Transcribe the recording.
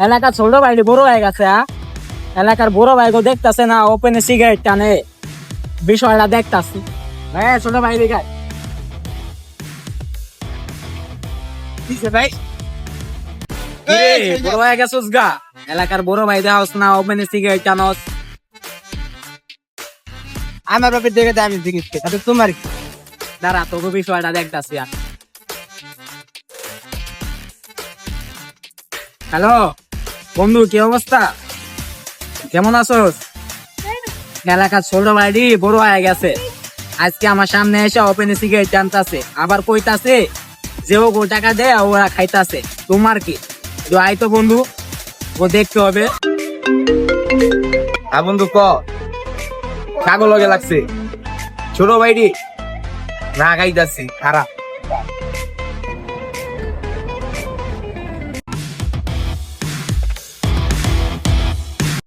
এলাকার ছোট ভাইটি বড় হয়ে গেছে। এলাকার বড় ভাইকে দেখতেছে না, ওপেনে সিগারেট টানে, বিষয়টা দেখতাছি। হ্যাঁ ছোট ভাই দেখায় ভাই বড় হয়ে গেছিস গা। এলাকার বড় ভাই দেখাস না, ওপেনে সিগারেট টানস। আমার বাপের দেখে আমি জিজ্ঞেস করি তোমার কি? দাঁড়া তোকে বিষয়টা দেখতাছি। হ্যালো বন্ধু, কি অবস্থা? কেমন আছোস? এলাকার ছোট ভাইটি বড় হয়ে গেছে। আজকে আমার সামনে এসে ওপেনে সিগারেট টানতাছে, আবার কইতাছে যে ও টাকা দেয় ওরা খাইতাছে। তোমার কি? আই তো বন্ধু, ও দেখতে হবে। হ্যাঁ বন্ধু ক ছাগল লগে লাগছে ছোট ভাইটি না খাইতাছি খারাপ